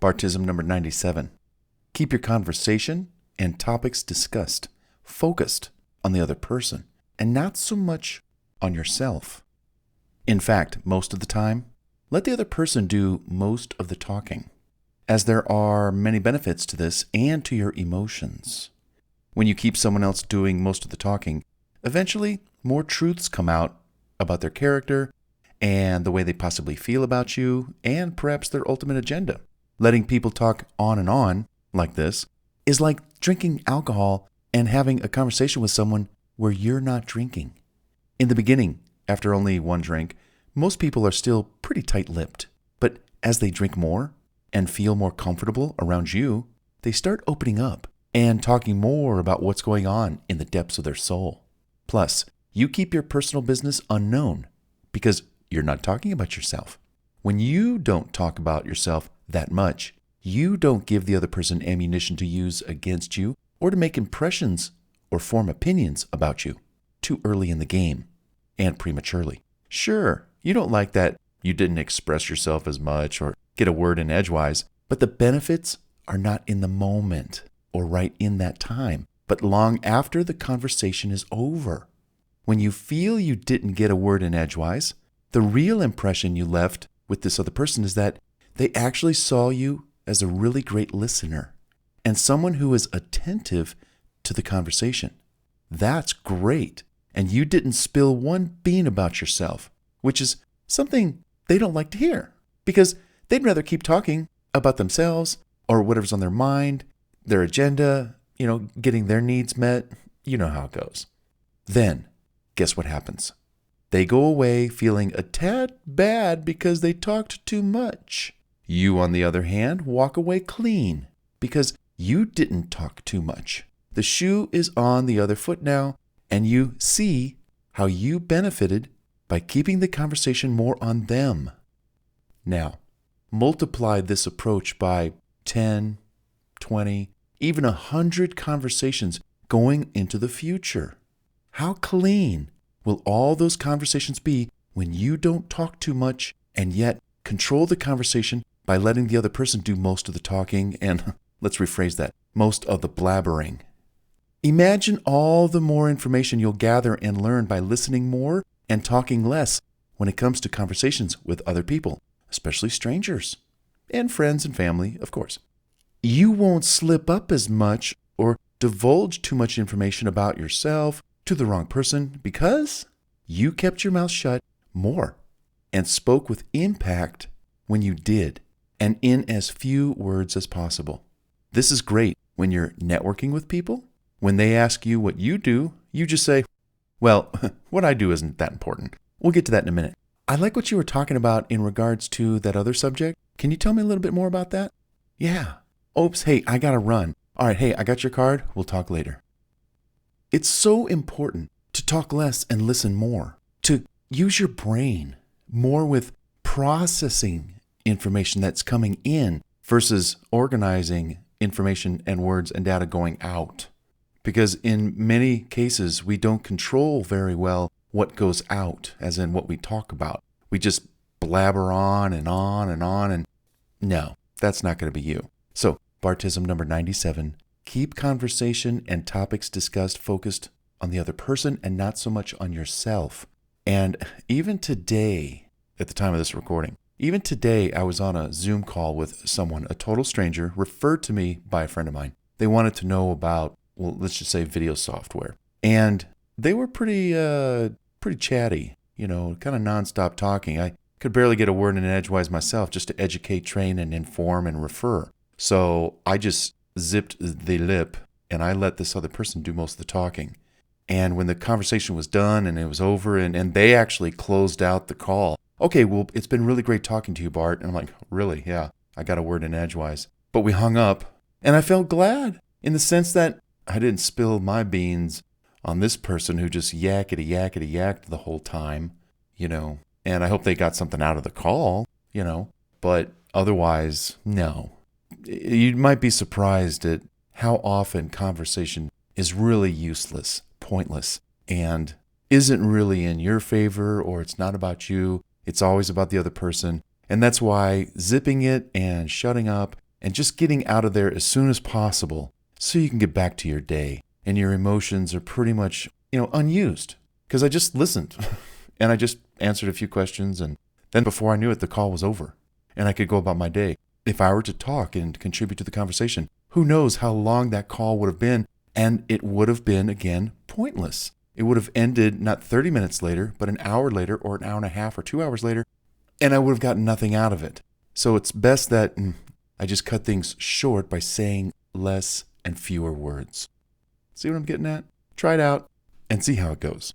BARTISM number 97. Keep your conversation and topics discussed focused on the other person and not so much on yourself. In fact, most of the time, let the other person do most of the talking, as there are many benefits to this and to your emotions. When you keep someone else doing most of the talking, eventually more truths come out about their character and the way they possibly feel about you and perhaps their ultimate agenda. Letting people talk on and on like this is like drinking alcohol and having a conversation with someone where you're not drinking. In the beginning, after only one drink, most people are still pretty tight-lipped. But as they drink more and feel more comfortable around you, they start opening up and talking more about what's going on in the depths of their soul. Plus, you keep your personal business unknown because you're not talking about yourself. When you don't talk about yourself that much, you don't give the other person ammunition to use against you or to make impressions or form opinions about you too early in the game and prematurely. Sure, you don't like that you didn't express yourself as much or get a word in edgewise, but the benefits are not in the moment or right in that time, but long after the conversation is over. When you feel you didn't get a word in edgewise, the real impression you left with this other person is that they actually saw you as a really great listener and someone who is attentive to the conversation. That's great. And you didn't spill one bean about yourself, which is something they don't like to hear because they'd rather keep talking about themselves or whatever's on their mind, their agenda, getting their needs met. You know how it goes. Then, guess what happens? They go away feeling a tad bad because they talked too much. You, on the other hand, walk away clean because you didn't talk too much. The shoe is on the other foot now, and you see how you benefited by keeping the conversation more on them. Now, multiply this approach by 10, 20, even 100 conversations going into the future. How clean will all those conversations be when you don't talk too much and yet control the conversation by letting the other person do most of the talking and, let's rephrase that, most of the blabbering. Imagine all the more information you'll gather and learn by listening more and talking less when it comes to conversations with other people, especially strangers and friends and family, of course. You won't slip up as much or divulge too much information about yourself to the wrong person because you kept your mouth shut more and spoke with impact when you did and in as few words as possible. This is great when you're networking with people. When they ask you what you do, you just say, well, what I do isn't that important. We'll get to that in a minute. I like what you were talking about in regards to that other subject. Can you tell me a little bit more about that? Yeah. Oops, hey, I gotta run. All right, hey, I got your card. We'll talk later. It's so important to talk less and listen more, to use your brain more with processing information that's coming in versus organizing information and words and data going out. Because in many cases, we don't control very well what goes out, as in what we talk about. We just blabber on and on and on, and no, that's not going to be you. So, BARTISM number 97, keep conversation and topics discussed focused on the other person and not so much on yourself. And even today, at the time of this recording, even today, I was on a Zoom call with someone, a total stranger, referred to me by a friend of mine. They wanted to know about, well, let's just say video software. And they were pretty chatty, kind of nonstop talking. I could barely get a word in edgewise myself just to educate, train, and inform and refer. So I just zipped the lip and I let this other person do most of the talking. And when the conversation was done and it was over and they actually closed out the call, okay, well, it's been really great talking to you, Bart. And I'm like, really? Yeah, I got a word in edgewise. But we hung up and I felt glad in the sense that I didn't spill my beans on this person who just yakety-yacked the whole time, and I hope they got something out of the call, but otherwise, no. You might be surprised at how often conversation is really useless, pointless, and isn't really in your favor, or it's not about you. It's always about the other person. And that's why zipping it and shutting up and just getting out of there as soon as possible so you can get back to your day and your emotions are pretty much, unused. Because I just listened and I just answered a few questions, and then before I knew it, the call was over and I could go about my day. If I were to talk and contribute to the conversation, who knows how long that call would have been, and it would have been, again, pointless. It would have ended not 30 minutes later, but an hour later or an hour and a half or 2 hours later, and I would have gotten nothing out of it. So it's best that I just cut things short by saying less and fewer words. See what I'm getting at? Try it out and see how it goes.